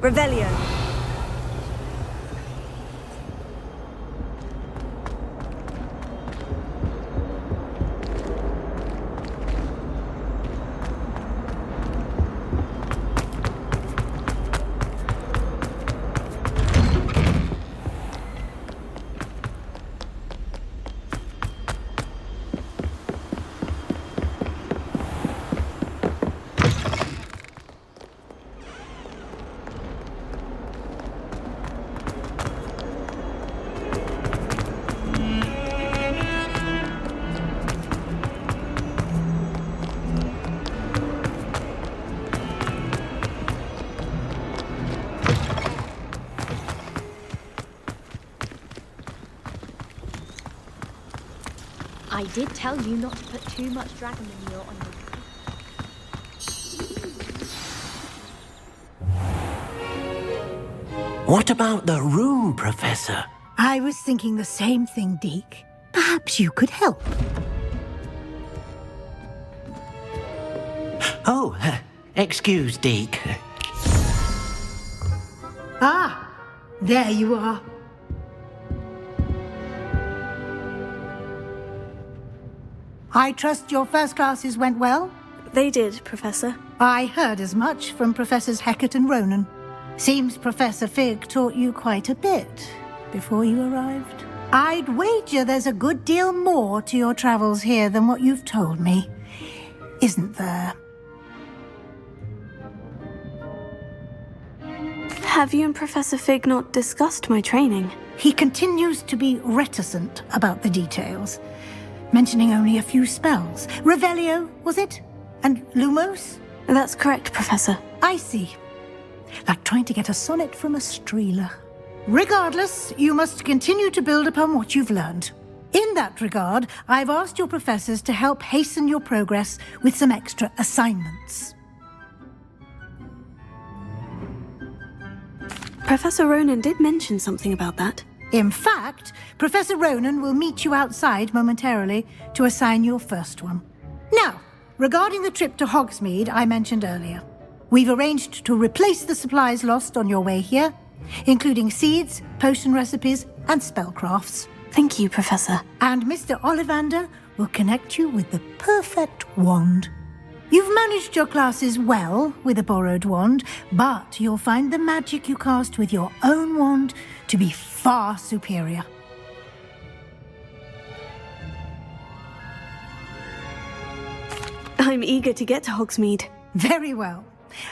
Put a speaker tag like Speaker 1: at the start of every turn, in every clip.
Speaker 1: Revelio.
Speaker 2: I did tell you not to put too much dragon manure on your...
Speaker 3: What about the room, Professor?
Speaker 4: I was thinking the same thing, Deke. Perhaps you could help.
Speaker 3: Oh, excuse, Deke.
Speaker 4: Ah, there you are. I trust your first classes went well?
Speaker 1: They did, Professor.
Speaker 4: I heard as much from Professors Hecat and Ronan. Seems Professor Fig taught you quite a bit before you arrived. I'd wager there's a good deal more to your travels here than what you've told me, isn't there?
Speaker 1: Have you and Professor Fig not discussed my training?
Speaker 4: He continues to be reticent about the details, mentioning only a few spells. Revelio, was it? And Lumos?
Speaker 1: That's correct, Professor.
Speaker 4: I see. Like trying to get a sonnet from a streeler. Regardless, you must continue to build upon what you've learned. In that regard, I've asked your professors to help hasten your progress with some extra assignments.
Speaker 1: Professor Ronan did mention something about that.
Speaker 4: In fact, Professor Ronan will meet you outside momentarily to assign your first one. Now, regarding the trip to Hogsmeade I mentioned earlier, we've arranged to replace the supplies lost on your way here, including seeds, potion recipes, and spellcrafts.
Speaker 1: Thank you, Professor.
Speaker 4: And Mr. Ollivander will connect you with the perfect wand. You've managed your classes well with a borrowed wand, but you'll find the magic you cast with your own wand to be far superior.
Speaker 1: I'm eager to get to Hogsmeade.
Speaker 4: Very well.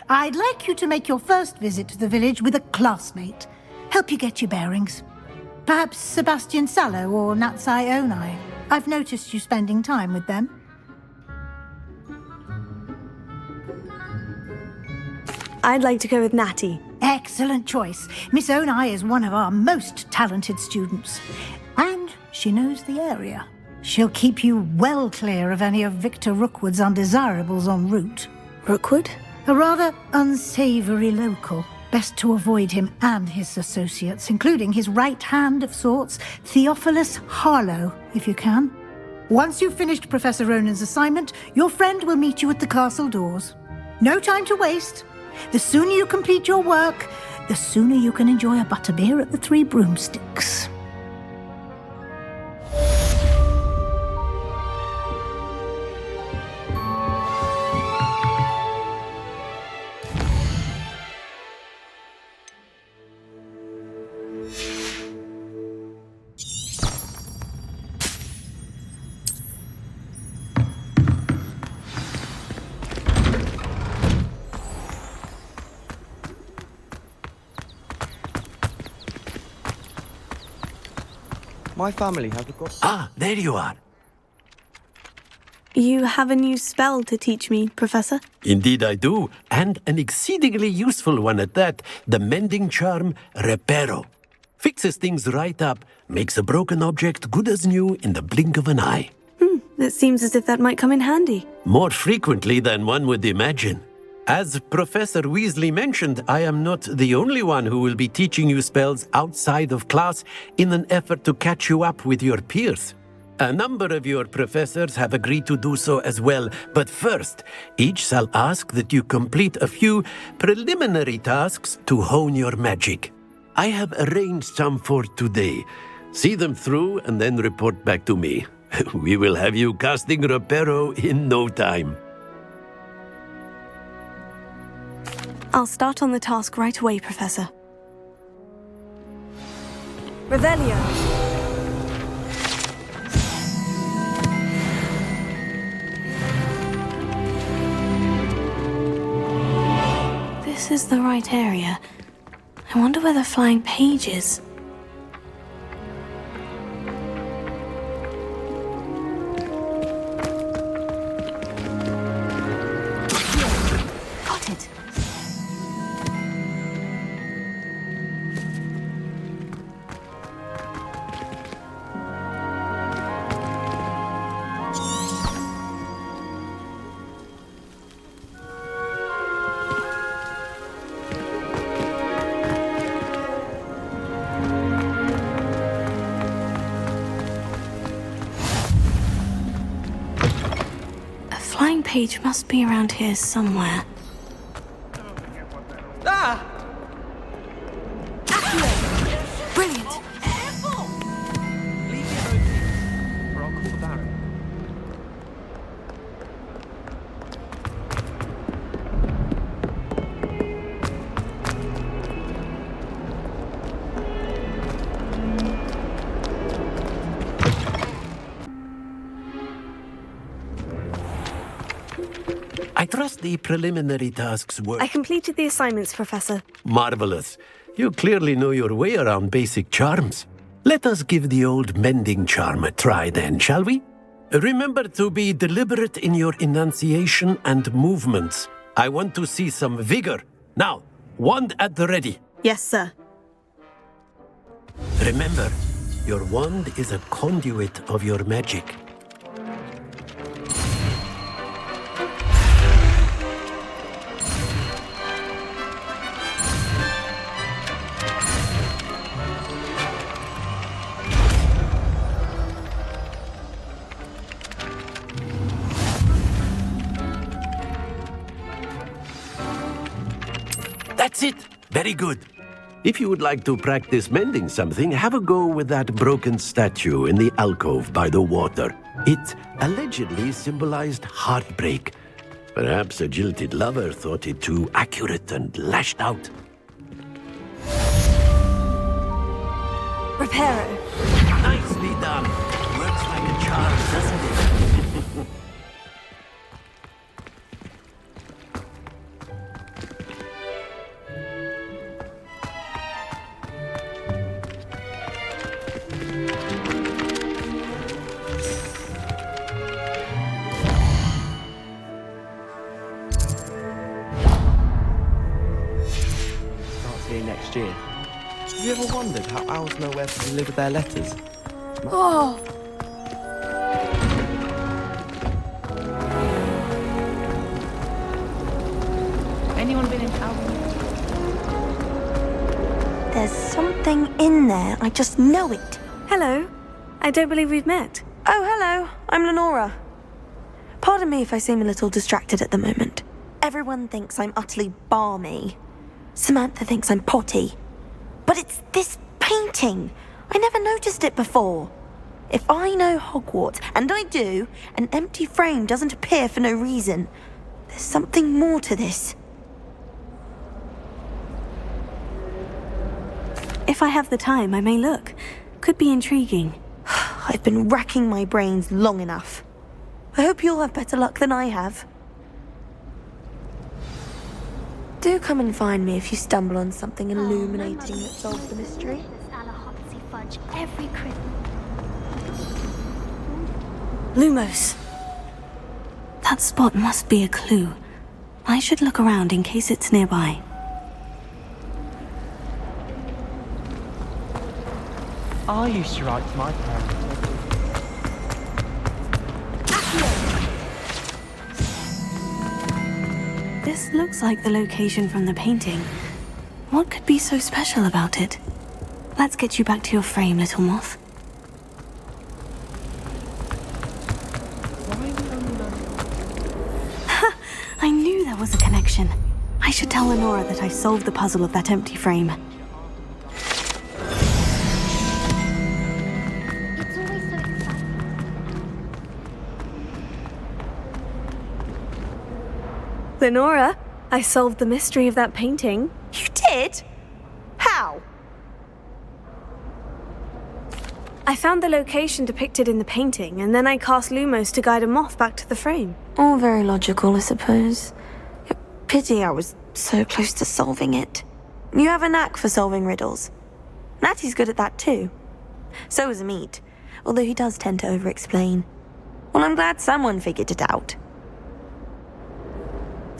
Speaker 4: I'd like you to make your first visit to the village with a classmate. Help you get your bearings. Perhaps Sebastian Sallow or Natsai Onai. I've noticed you spending time with them.
Speaker 1: I'd like to go with Natty.
Speaker 4: Excellent choice. Miss Onai is one of our most talented students. And she knows the area. She'll keep you well clear of any of Victor Rookwood's undesirables en route.
Speaker 1: Rookwood?
Speaker 4: A rather unsavory local. Best to avoid him and his associates, including his right hand of sorts, Theophilus Harlow, if you can. Once you've finished Professor Ronan's assignment, your friend will meet you at the castle doors. No time to waste. The sooner you complete your work, the sooner you can enjoy a butterbeer at the Three Broomsticks.
Speaker 5: My family has a god.
Speaker 3: Ah, there you are.
Speaker 1: You have a new spell to teach me, Professor?
Speaker 3: Indeed I do, and an exceedingly useful one at that, the mending charm Reparo. Fixes things right up, makes a broken object good as new in the blink of an eye.
Speaker 1: It seems as if that might come in handy.
Speaker 3: More frequently than one would imagine. As Professor Weasley mentioned, I am not the only one who will be teaching you spells outside of class in an effort to catch you up with your peers. A number of your professors have agreed to do so as well, but first, each shall ask that you complete a few preliminary tasks to hone your magic. I have arranged some for today. See them through and then report back to me. We will have you casting Reparo in no time.
Speaker 1: I'll start on the task right away, Professor. Revelio. This is the right area. I wonder where the flying page is. Got it. Flying page must be around here somewhere.
Speaker 5: Ah!
Speaker 1: Brilliant!
Speaker 5: Leave it open, or I'll call the Baron.
Speaker 3: I trust the preliminary tasks were
Speaker 1: I completed the assignments, Professor.
Speaker 3: marvelous. You clearly know your way around basic charms. Let us give the old mending charm a try then, shall we? Remember to be deliberate in your enunciation and movements. I want to see some vigor. Now, wand at the ready.
Speaker 1: Yes, sir.
Speaker 3: Remember, your wand is a conduit of your magic. That's it. Very good. If you would like to practice mending something, have a go with that broken statue in the alcove by the water. It allegedly symbolized heartbreak. Perhaps a jilted lover thought it too accurate and lashed out.
Speaker 1: Reparo.
Speaker 3: Nicely done. Works like a charm, doesn't it?
Speaker 5: Starts here next year. Have you ever wondered how owls know where to deliver their letters?
Speaker 1: Oh!
Speaker 2: Anyone been in town?
Speaker 6: There's something in there. I just know it.
Speaker 1: Hello. I don't believe we've met.
Speaker 6: Oh, hello. I'm Lenora. Pardon me if I seem a little distracted at the moment. Everyone thinks I'm utterly balmy. Samantha thinks I'm potty. But it's this painting. I never noticed it before. If I know Hogwarts, and I do, an empty frame doesn't appear for no reason. There's something more to this.
Speaker 1: If I have the time, I may look. Could be intriguing.
Speaker 6: I've been racking my brains long enough. I hope you'll have better luck than I have. Do come and find me if you stumble on something illuminating that solves the mystery.
Speaker 2: Fudge every Christmas.
Speaker 1: Lumos. That spot must be a clue. I should look around in case it's nearby.
Speaker 5: I used to write to my parents.
Speaker 1: This looks like the location from the painting. What could be so special about it? Let's get you back to your frame, little moth. there was a connection. I should tell Lenora that I solved the puzzle of that empty frame.
Speaker 2: It's always so exciting.
Speaker 6: Lenora, I solved the mystery of that painting.
Speaker 7: You did? How?
Speaker 6: I found the location depicted in the painting, and then I cast Lumos to guide a moth back to the frame. All very logical, I suppose. Pity I was so close to solving it. You have a knack for solving riddles. Natty's good at that too. So is Amit, although he does tend to over-explain. Well, I'm glad someone figured it out.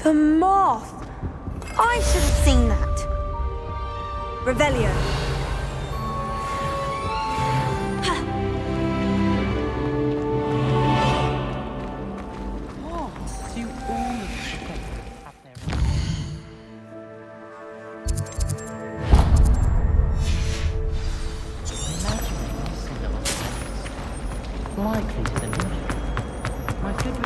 Speaker 6: The moth! I should have seen that. Revelio.
Speaker 8: Likely to the new. My good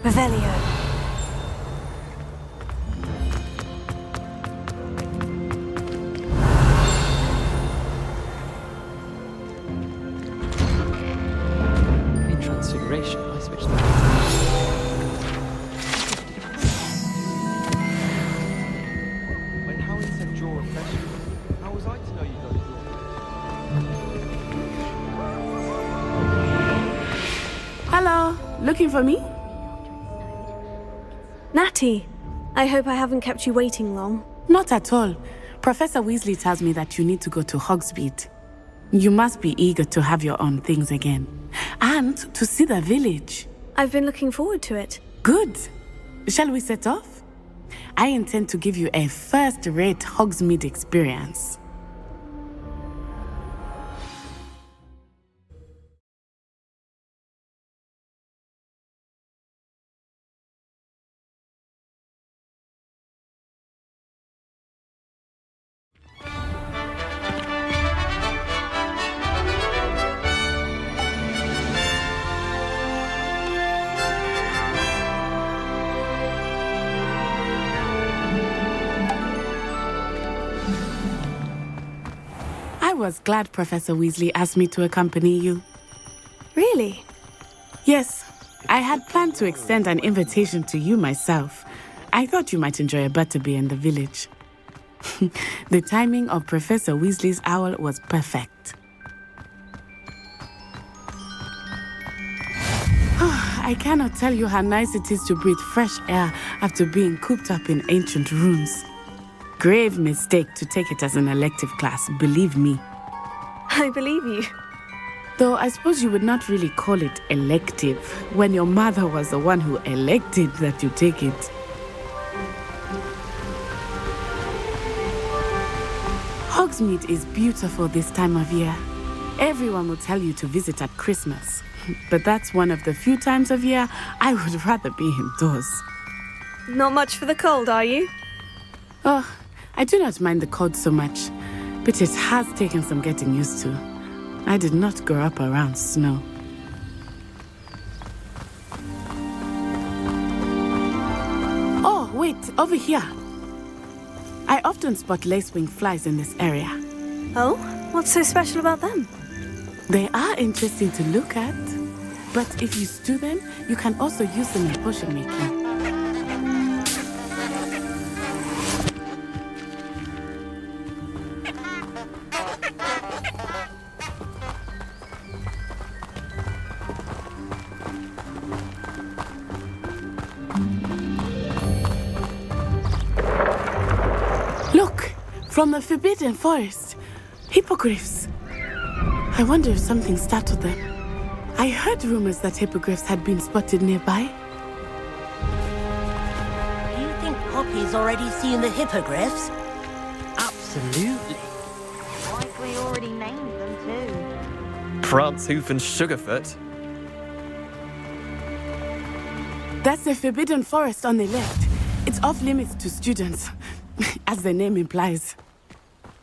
Speaker 6: Revelio.
Speaker 5: In Transfiguration, I switched the When Howard said draw a flesh, how was I to know you don't draw?
Speaker 9: Hello, looking for me?
Speaker 6: Natty, I hope I haven't kept you waiting long.
Speaker 9: Not at all. Professor Weasley tells me that you need to go to Hogsmeade. You must be eager to have your own things again. And to see the village.
Speaker 6: I've been looking forward to it.
Speaker 9: Good. Shall we set off? I intend to give you a first-rate Hogsmeade experience. I was glad Professor Weasley asked me to accompany you.
Speaker 6: Really?
Speaker 9: Yes, I had planned to extend an invitation to you myself. I thought you might enjoy a butterbeer in the village. The timing of Professor Weasley's owl was perfect. I cannot tell you how nice it is to breathe fresh air after being cooped up in ancient rooms. Grave mistake to take it as an elective class, believe me.
Speaker 6: I believe you.
Speaker 9: Though I suppose you would not really call it elective when your mother was the one who elected that you take it. Hogsmeade is beautiful this time of year. Everyone will tell you to visit at Christmas. But that's one of the few times of year I would rather be indoors.
Speaker 6: Not much for the cold, are you?
Speaker 9: Oh, I do not mind the cold so much, but it has taken some getting used to. I did not grow up around snow. Oh, wait, over here. I often spot lacewing flies in this area.
Speaker 6: Oh? What's so special about them?
Speaker 9: They are interesting to look at, but if you stew them, you can also use them in potion making. Look, from the Forbidden Forest, hippogriffs. I wonder if something startled them. I heard rumors that hippogriffs had been spotted nearby.
Speaker 7: Do you think Poppy's already seen the hippogriffs?
Speaker 8: Absolutely.
Speaker 2: Likely already named them
Speaker 5: Prance, Hoof and Sugarfoot.
Speaker 9: That's the Forbidden Forest on the left. It's off limits to students, as the name implies.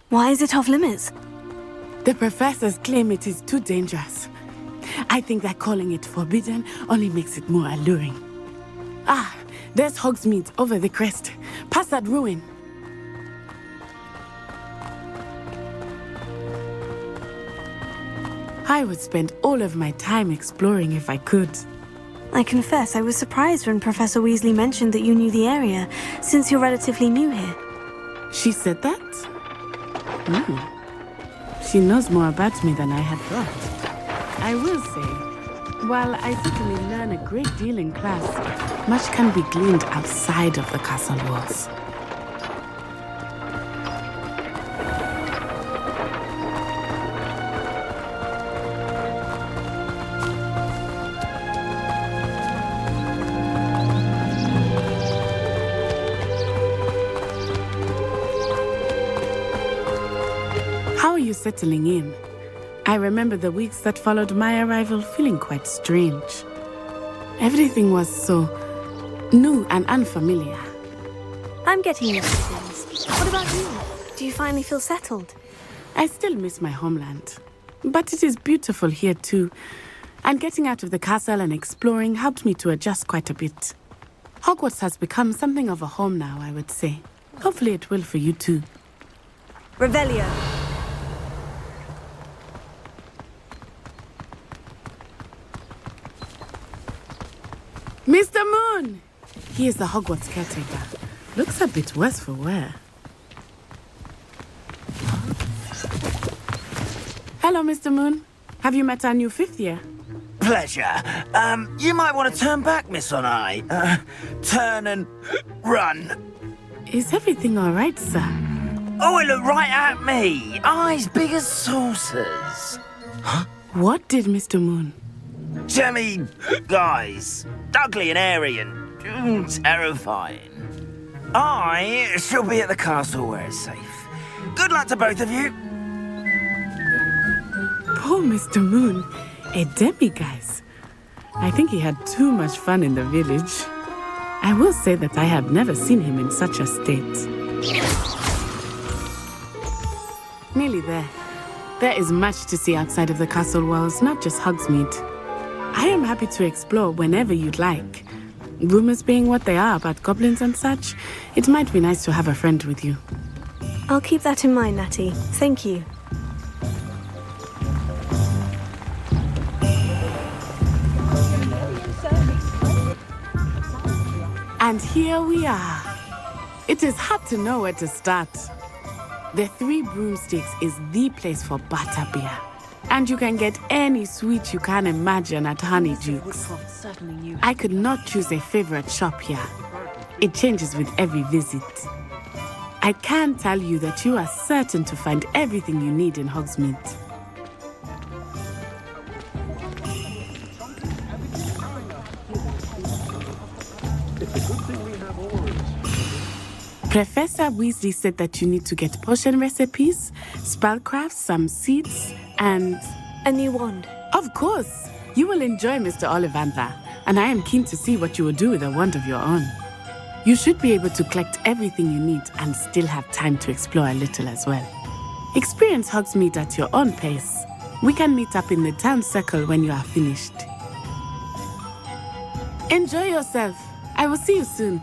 Speaker 1: Why is it off limits?
Speaker 9: The professors claim it is too dangerous. I think that calling it forbidden only makes it more alluring. Ah, there's Hogsmeade over the crest, past that ruin. I would spend all of my time exploring if I could.
Speaker 1: I confess I was surprised when Professor Weasley mentioned that you knew the area, since you're relatively new here.
Speaker 9: She said that? She knows more about me than I had thought. I will say, while I certainly learn a great deal in class, much can be gleaned outside of the castle walls. How are you settling in? I remember the weeks that followed my arrival feeling quite strange. Everything was so new and unfamiliar.
Speaker 1: I'm getting used to things. What about you? Do you finally feel settled?
Speaker 9: I still miss my homeland. But it is beautiful here too. And getting out of the castle and exploring helped me to adjust quite a bit. Hogwarts has become something of a home now, I would say. Hopefully it will for you too.
Speaker 1: Revelio.
Speaker 9: Mr. Moon! He is the Hogwarts caretaker. Looks a bit worse for wear. Hello, Mr. Moon. Have you met our new fifth year?
Speaker 10: Pleasure. You might want to turn back, Miss Onai. Turn and run.
Speaker 9: Is everything all right, sir?
Speaker 10: Oh, it looked right at me. Eyes big as saucers.
Speaker 9: What did Mr. Moon?
Speaker 10: Jemmy, guys. Ugly and airy and terrifying. I shall be at the castle where it's safe. Good luck to both of you.
Speaker 9: Poor Mr. Moon. A demiguise. I think he had too much fun in the village. I will say that I have never seen him in such a state. Nearly there. There is much to see outside of the castle walls, not just Hogsmeade. I am happy to explore whenever you'd like. Rumors being what they are about goblins and such, it might be nice to have a friend with you.
Speaker 1: I'll keep that in mind, Natty. Thank you.
Speaker 9: And here we are. It is hard to know where to start. The Three Broomsticks is the place for butterbeer. And you can get any sweet you can imagine at Honeydukes. I could not choose a favorite shop here. It changes with every visit. I can tell you that you are certain to find everything you need in Hogsmeade. Professor Weasley said that you need to get potion recipes, spellcrafts, some seeds, and...
Speaker 1: a new wand.
Speaker 9: Of course! You will enjoy Mr. Ollivander, and I am keen to see what you will do with a wand of your own. You should be able to collect everything you need and still have time to explore a little as well. Experience Hogsmeade at your own pace. We can meet up in the town circle when you are finished. Enjoy yourself. I will see you soon.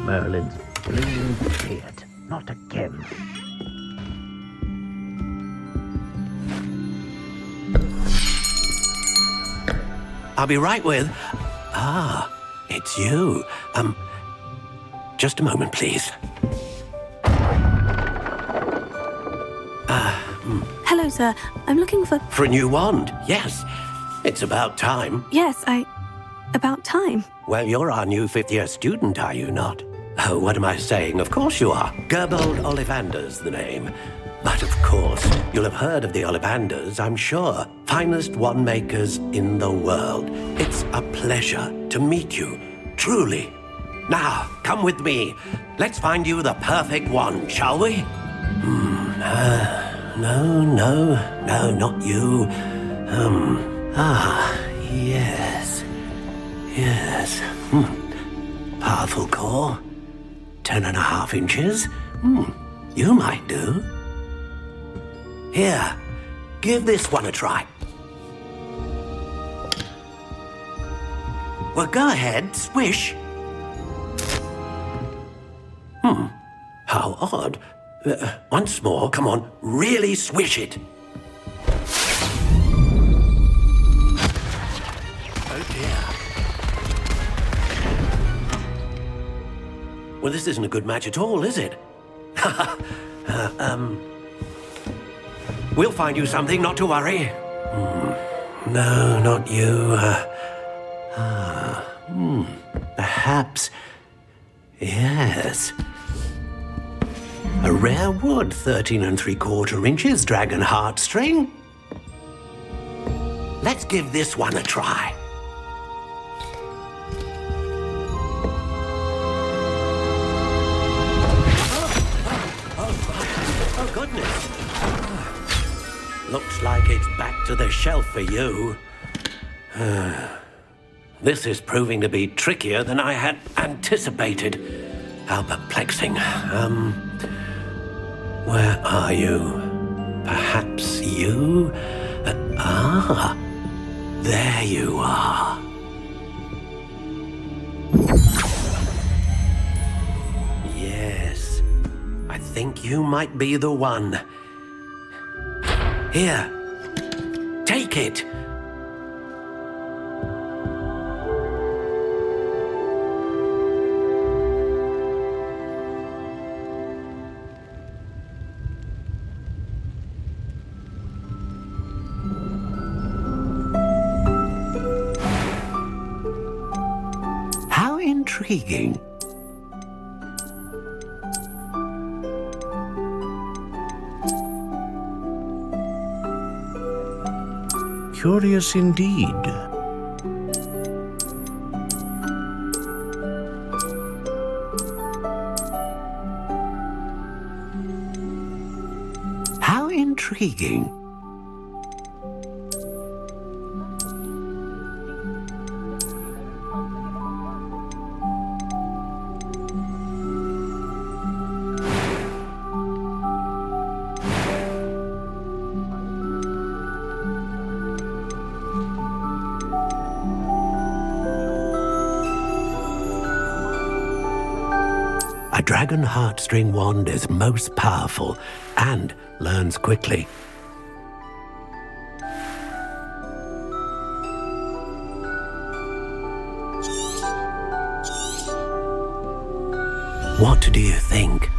Speaker 11: Merlin's blooming beard. Not again.
Speaker 3: I'll be right with... Ah, it's you. Just a moment, please.
Speaker 1: Hello, sir. I'm looking for...
Speaker 3: For a new wand, yes. It's about time.
Speaker 1: Yes, about time.
Speaker 3: Well, you're our new fifth-year student, are you not? Oh, what am I saying? Of course you are. Gerbold Ollivander's the name. But of course, you'll have heard of the Ollivanders, I'm sure. Finest wand makers in the world. It's a pleasure to meet you, truly. Now, come with me. Let's find you the perfect wand, shall we? No, not you. Yes. Powerful core. 10.5 inches. You might do. Here, give this one a try. Well, go ahead, swish. How odd. Once more, come on, really swish it. Oh dear. Well, this isn't a good match at all, is it? We'll find you something, not to worry. No, not you. Perhaps. Yes. A rare wood, 13 3/4 inches, dragon heartstring. Let's give this one a try. Oh, goodness. Looks like it's back to the shelf for you. This is proving to be trickier than I had anticipated. How perplexing. Where are you? Perhaps you? There you are. Yes, I think you might be the one. Here, take it. How intriguing.
Speaker 11: Curious indeed.
Speaker 3: How intriguing. A dragon heartstring wand is most powerful and learns quickly. What do you think?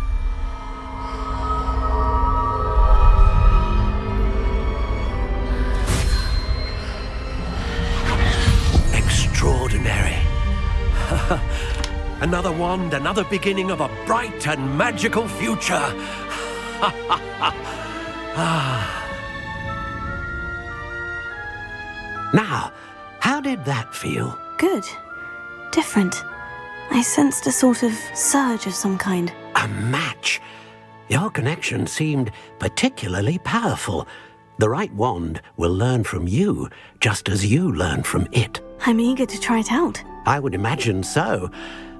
Speaker 3: Extraordinary. Another wand, another beginning of a bright and magical future. Now, how did that feel?
Speaker 1: Good. Different. I sensed a sort of surge of some kind.
Speaker 3: A match. Your connection seemed particularly powerful. The right wand will learn from you, just as you learn from it.
Speaker 1: I'm eager to try it out.
Speaker 3: I would imagine so.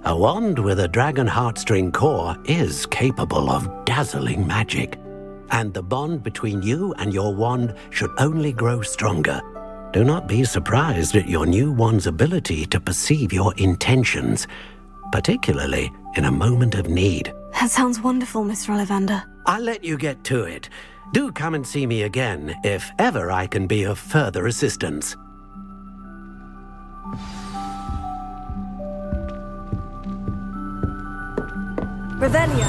Speaker 3: A wand with a dragon heartstring core is capable of dazzling magic. And the bond between you and your wand should only grow stronger. Do not be surprised at your new wand's ability to perceive your intentions, particularly in a moment of need.
Speaker 1: That sounds wonderful, Mr. Ollivander.
Speaker 3: I'll let you get to it. Do come and see me again if ever I can be of further assistance.
Speaker 6: Revelio.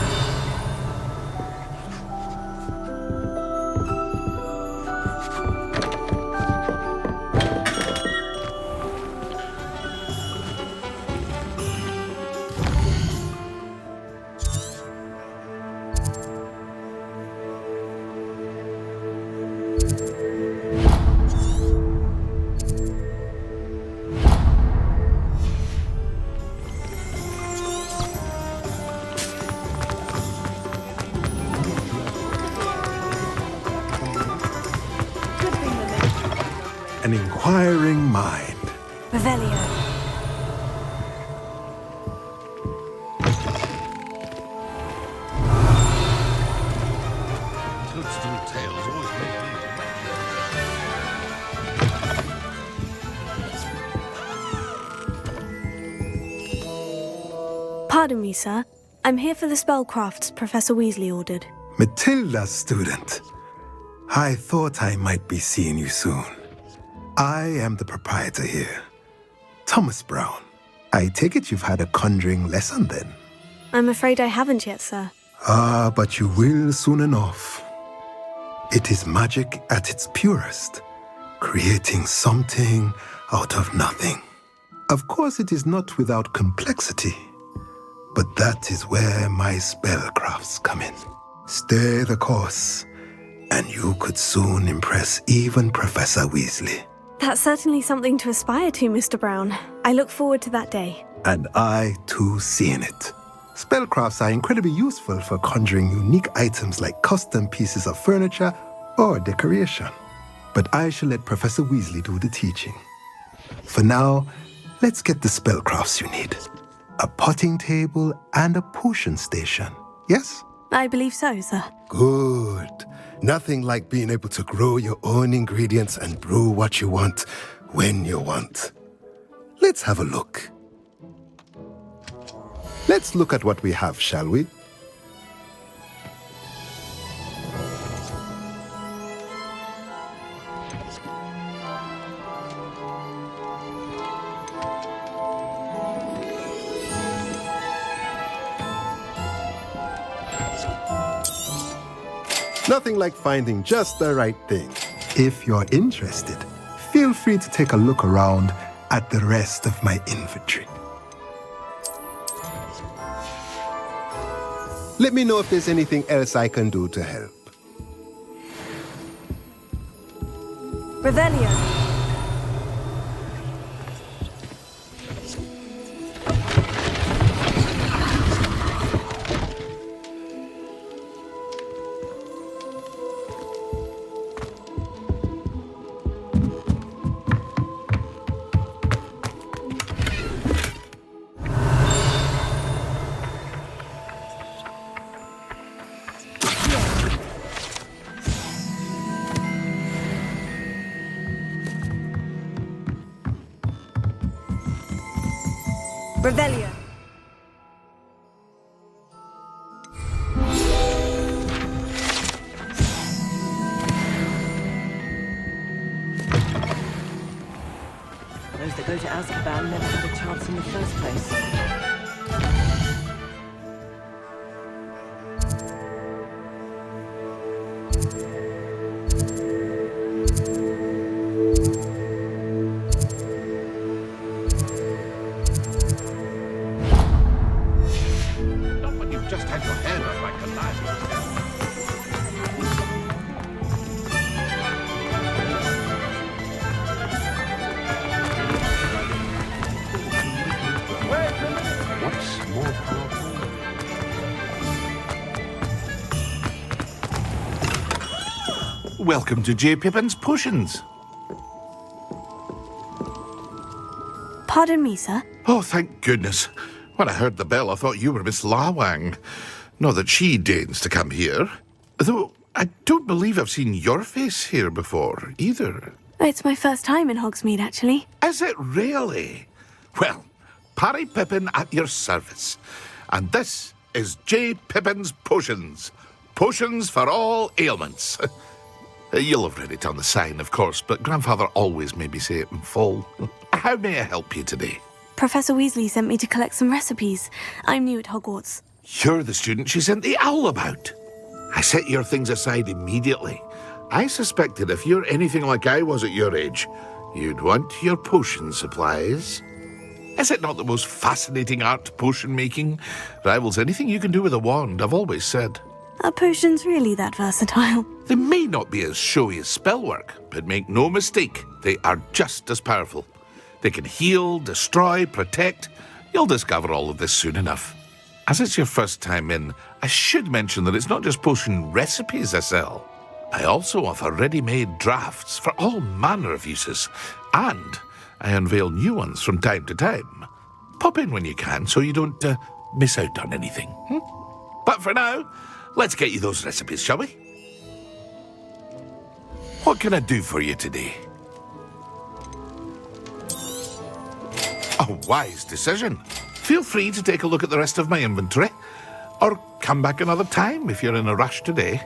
Speaker 12: an inquiring mind.
Speaker 1: Revelio. Pardon me, sir. I'm here for the spellcrafts Professor Weasley ordered.
Speaker 12: Matilda's student. I thought I might be seeing you soon. I am the proprietor here, Thomas Brown. I take it you've had a conjuring lesson then?
Speaker 1: I'm afraid I haven't yet, sir.
Speaker 12: Ah, but you will soon enough. It is magic at its purest, creating something out of nothing. Of course, it is not without complexity, but that is where my spellcrafts come in. Stay the course, and you could soon impress even Professor Weasley.
Speaker 1: That's certainly something to aspire to, Mr. Brown. I look forward to that day.
Speaker 12: And I, too, seeing it. Spellcrafts are incredibly useful for conjuring unique items like custom pieces of furniture or decoration. But I shall let Professor Weasley do the teaching. For now, let's get the spellcrafts you need. A potting table and a potion station, yes?
Speaker 1: I believe so, sir.
Speaker 12: Good. Nothing like being able to grow your own ingredients and brew what you want when you want. Let's have a look. Let's look at what we have, shall we? Nothing like finding just the right thing. If you're interested, feel free to take a look around at the rest of my inventory. Let me know if there's anything else I can do to help.
Speaker 1: Revelio. Revelio.
Speaker 7: Those that go to Azkaban never had a chance in the first place.
Speaker 11: Just had your hand off like a knife. What's more powerful?
Speaker 13: Welcome to J. Pippin's Potions.
Speaker 1: Pardon me, sir.
Speaker 13: Oh, thank goodness. When I heard the bell, I thought you were Miss Lawang. Not that she deigns to come here. Though I don't believe I've seen your face here before, either.
Speaker 1: It's my first time in Hogsmeade, actually.
Speaker 13: Is it really? Well, Parry Pippin at your service. And this is J. Pippin's Potions. Potions for all ailments. You'll have read it on the sign, of course, but Grandfather always made me say it in full. How may I help you today?
Speaker 1: Professor Weasley sent me to collect some recipes. I'm new at Hogwarts.
Speaker 13: You're the student she sent the owl about. I set your things aside immediately. I suspected if you're anything like I was at your age, you'd want your potion supplies. Is it not the most fascinating art, potion making? Rivals anything you can do with a wand, I've always said.
Speaker 1: Are potions really that versatile?
Speaker 13: They may not be as showy as spellwork, but make no mistake, they are just as powerful. They can heal, destroy, protect. You'll discover all of this soon enough. As it's your first time in, I should mention that it's not just potion recipes I sell. I also offer ready-made drafts for all manner of uses, and I unveil new ones from time to time. Pop in when you can so you don't miss out on anything. But for now, let's get you those recipes, shall we? What can I do for you today? A wise decision. Feel free to take a look at the rest of my inventory, or come back another time if you're in a rush today.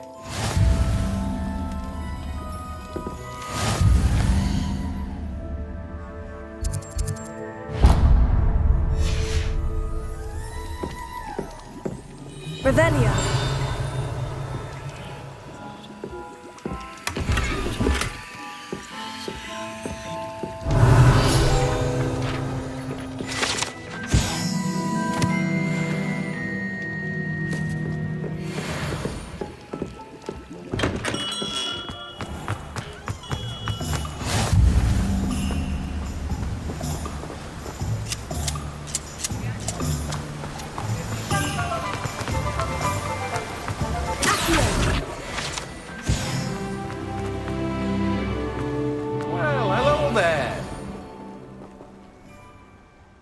Speaker 6: Revelio.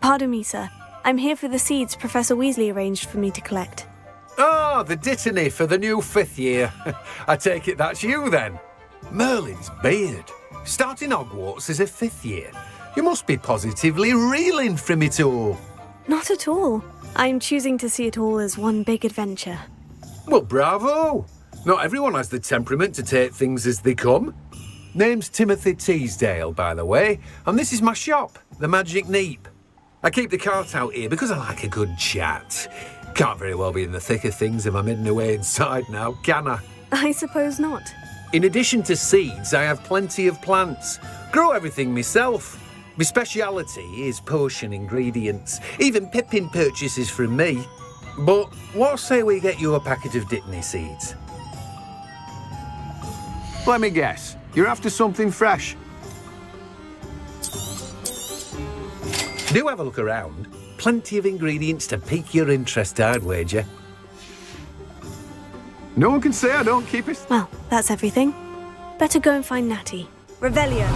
Speaker 6: Pardon me, sir. I'm here for the seeds Professor Weasley arranged for me to collect.
Speaker 14: Oh, the dittany for the new 5th year. I take it that's you, then. Merlin's beard. Starting Hogwarts as a 5th year. You must be positively reeling from it all.
Speaker 6: Not at all. I'm choosing to see it all as one big adventure.
Speaker 14: Well, bravo. Not everyone has the temperament to take things as they come. Name's Timothy Teasdale, by the way, and this is my shop, the Magic Neep. I keep the cart out here because I like a good chat. Can't very well be in the thick of things if I'm hidden away inside now, can I?
Speaker 6: I suppose not.
Speaker 14: In addition to seeds, I have plenty of plants. Grow everything myself. My speciality is potion ingredients. Even Pippin purchases from me. But what say we get you a packet of Dittany seeds?
Speaker 15: Let me guess. You're after something fresh.
Speaker 14: Do have a look around. Plenty of ingredients to pique your interest, I'd wager.
Speaker 15: No one can say I don't keep it.
Speaker 6: Well, that's everything. Better go and find Natty. Revelio.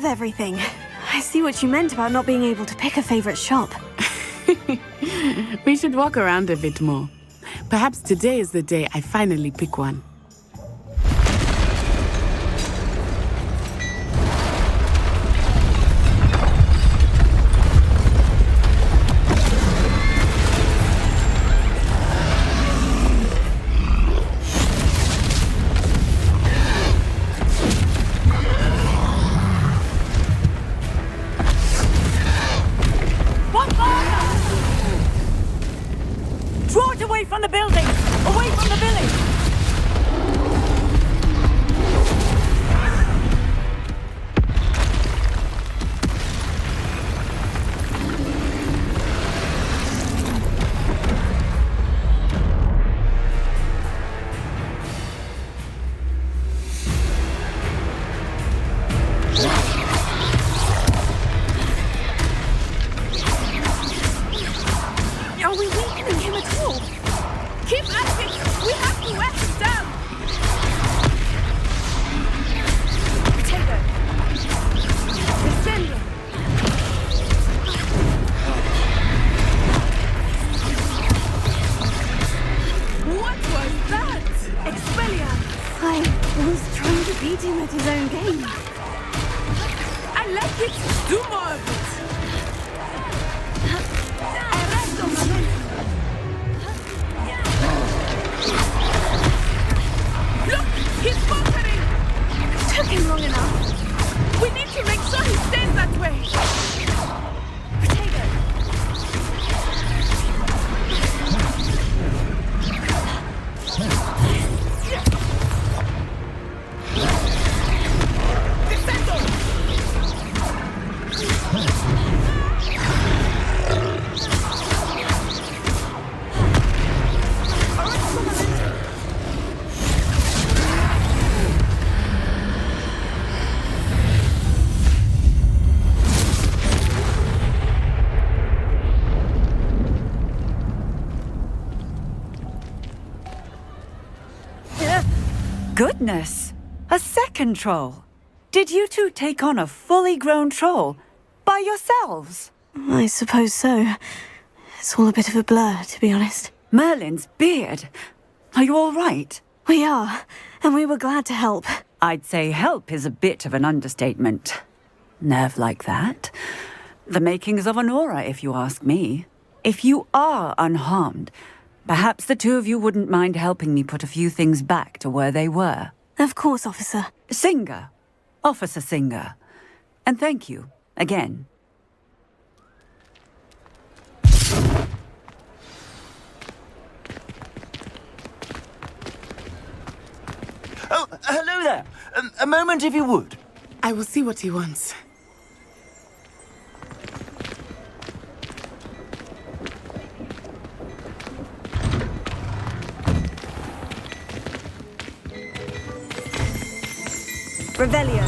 Speaker 6: Everything. I see what you meant about not being able to pick a favorite shop.
Speaker 9: We should walk around a bit more. Perhaps today is the day I finally pick one. I like it. Do more of it. Arresto momento. Look, he's faltering.
Speaker 1: Took him long enough.
Speaker 9: We need to make sure he stays that way.
Speaker 16: Goodness! A second troll! Did you two take on a fully grown troll by yourselves?
Speaker 1: I suppose so. It's all a bit of a blur, to be honest.
Speaker 16: Merlin's beard! Are you all right?
Speaker 1: We are, and we were glad to help.
Speaker 16: I'd say help is a bit of an understatement. Nerve like that. The makings of an aura, if you ask me. If you are unharmed, perhaps the two of you wouldn't mind helping me put a few things back to where they were.
Speaker 1: Of course, officer.
Speaker 16: Singer. Officer Singer. And thank you, again.
Speaker 10: Oh, hello there. A moment, if you would.
Speaker 9: I will see what he wants.
Speaker 16: Revelio.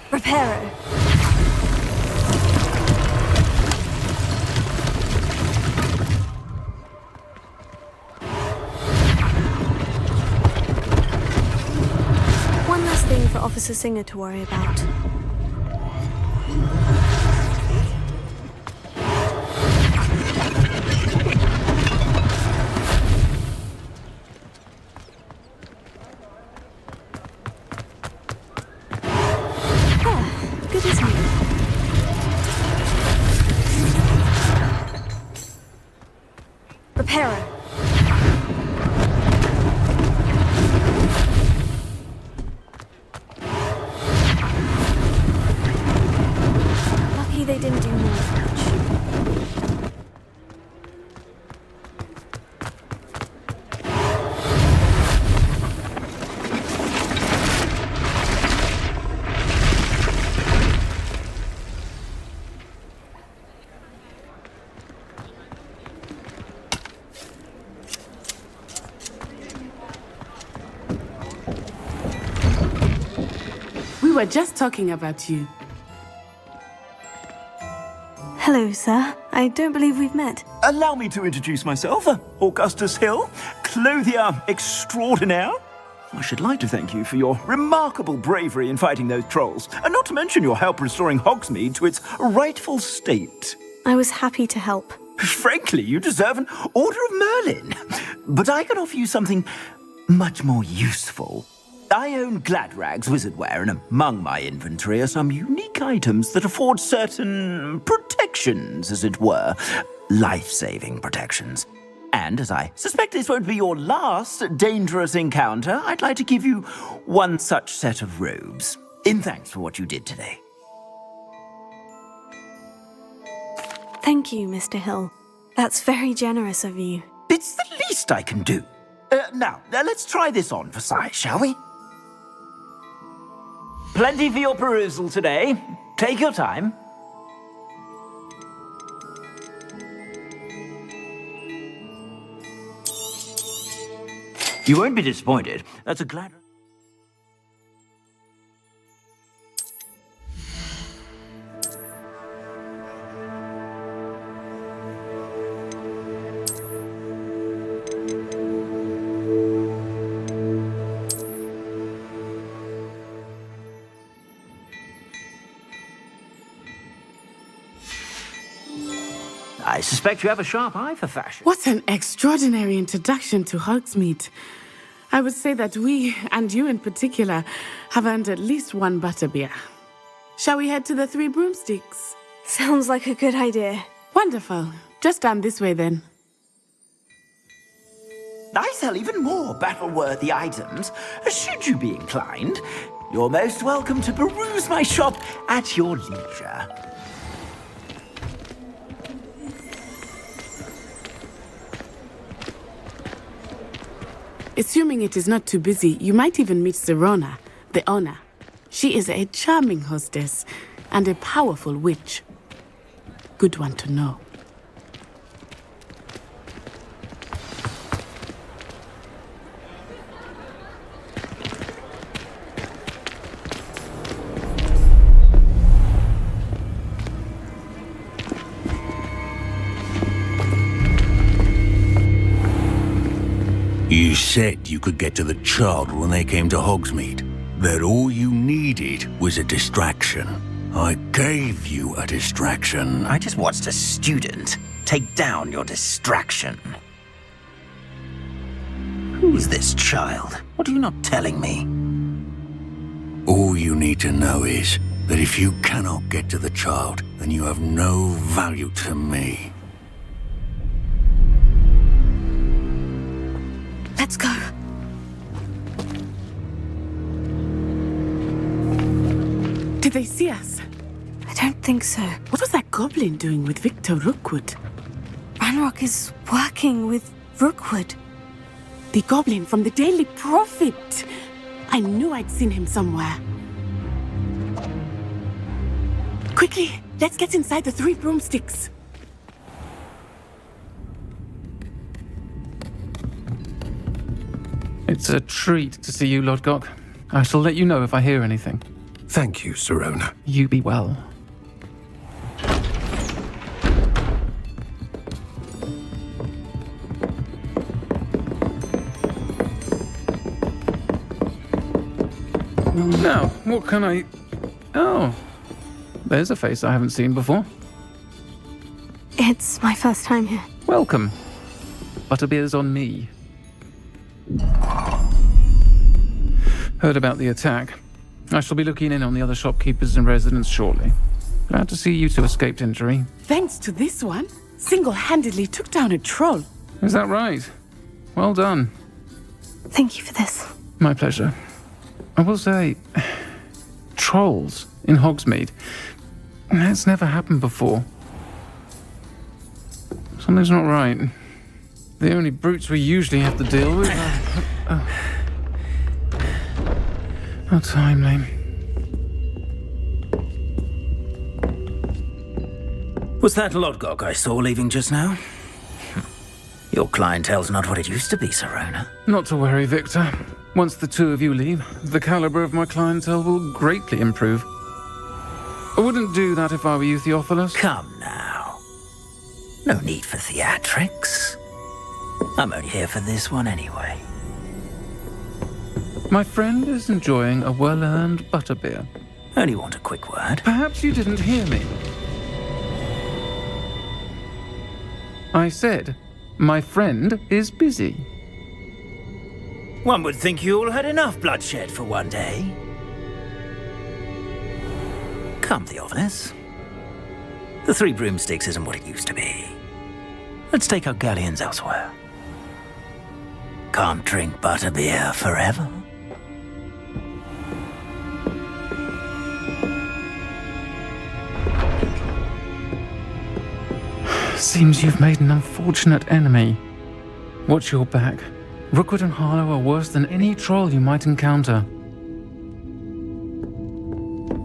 Speaker 1: Reparo. One last thing for Officer Singer to worry about. Good as new. Reparo. Lucky they didn't do more damage.
Speaker 9: We were just talking about you.
Speaker 1: Hello, sir. I don't believe we've met.
Speaker 10: Allow me to introduce myself, Augustus Hill, clothier extraordinaire. I should like to thank you for your remarkable bravery in fighting those trolls, and not to mention your help restoring Hogsmeade to its rightful state.
Speaker 1: I was happy to help.
Speaker 10: Frankly, you deserve an Order of Merlin. But I can offer you something much more useful. I own Gladrag's wizardware, and among my inventory are some unique items that afford certain protections, as it were. Life-saving protections. And as I suspect this won't be your last dangerous encounter, I'd like to give you one such set of robes, in thanks for what you did today.
Speaker 1: Thank you, Mr. Hill. That's very generous of you.
Speaker 10: It's the least I can do. Now, let's try this on for size, shall we? Plenty for your perusal today. Take your time. You won't be disappointed. That's a glad... I suspect you have a sharp eye for fashion.
Speaker 9: What an extraordinary introduction to Hogsmeade. I would say that we, and you in particular, have earned at least one butterbeer. Shall we head to the Three Broomsticks?
Speaker 1: Sounds like a good idea.
Speaker 9: Wonderful. Just down this way then.
Speaker 10: I sell even more battle-worthy items. Should you be inclined, you're most welcome to peruse my shop at your leisure.
Speaker 9: Assuming it is not too busy, you might even meet Sirona, the owner. She is a charming hostess and a powerful witch. Good one to know.
Speaker 17: You said you could get to the child when they came to Hogsmeade. That all you needed was a distraction. I gave you a distraction.
Speaker 10: I just watched a student take down your distraction. Who's this child? What are you not telling me?
Speaker 17: All you need to know is that if you cannot get to the child, then you have no value to me.
Speaker 1: Let's go.
Speaker 9: Did they see us?
Speaker 1: I don't think so.
Speaker 9: What was that goblin doing with Victor Rookwood?
Speaker 1: Ranrock is working with Rookwood.
Speaker 9: The goblin from the Daily Prophet. I knew I'd seen him somewhere. Quickly, let's get inside the Three Broomsticks.
Speaker 8: It's a treat to see you, Lodgok. I shall let you know if I hear anything.
Speaker 14: Thank you, Sirona.
Speaker 8: You be well. Now, what can I... Oh, there's a face I haven't seen before.
Speaker 1: It's my first time here.
Speaker 8: Welcome. Butterbeer's on me. Heard about the attack. I shall be looking in on the other shopkeepers and residents shortly. Glad to see you two escaped injury.
Speaker 9: Thanks to this one, single-handedly took down a troll.
Speaker 8: Is that right? Well done.
Speaker 1: Thank you for this.
Speaker 8: My pleasure. I will say, trolls in Hogsmeade. That's never happened before. Something's not right. The only brutes we usually have to deal with are... How timely.
Speaker 10: Was that Lodgok I saw leaving just now? Your clientele's not what it used to be, Sirona.
Speaker 8: Not to worry, Victor. Once the two of you leave, the caliber of my clientele will greatly improve. I wouldn't do that if I were you, Theophilus.
Speaker 10: Come now. No need for theatrics. I'm only here for this one anyway.
Speaker 8: My friend is enjoying a well-earned butterbeer.
Speaker 10: Only want a quick word.
Speaker 8: Perhaps you didn't hear me. I said, my friend is busy.
Speaker 10: One would think you all had enough bloodshed for one day. Come, Theophilus. The Three Broomsticks isn't what it used to be. Let's take our galleons elsewhere. Can't drink butterbeer forever.
Speaker 8: Seems you've made an unfortunate enemy. Watch your back. Rookwood and Harlow are worse than any troll you might encounter.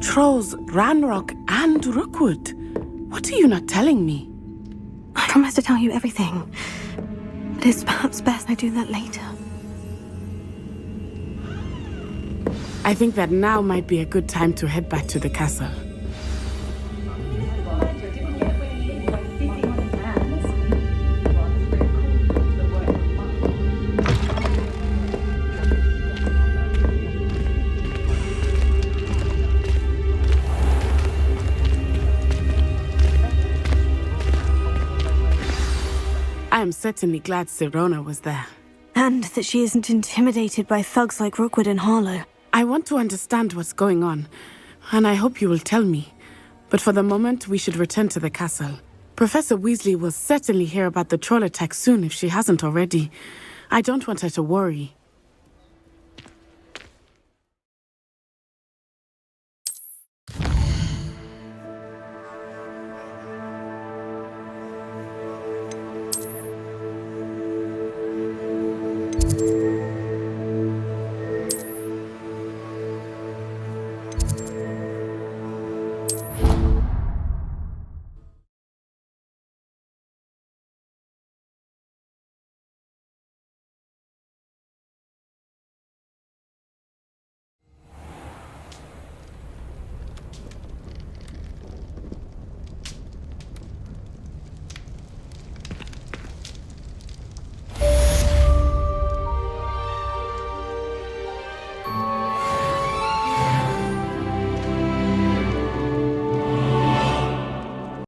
Speaker 9: Trolls, Ranrock, and Rookwood. What are you not telling me?
Speaker 1: I promise to tell you everything. But it's perhaps best I do that later.
Speaker 9: I think that now might be a good time to head back to the castle. I am certainly glad Sirona was there.
Speaker 1: And that she isn't intimidated by thugs like Rookwood and Harlow.
Speaker 9: I want to understand what's going on, and I hope you will tell me. But for the moment, we should return to the castle. Professor Weasley will certainly hear about the troll attack soon if she hasn't already. I don't want her to worry.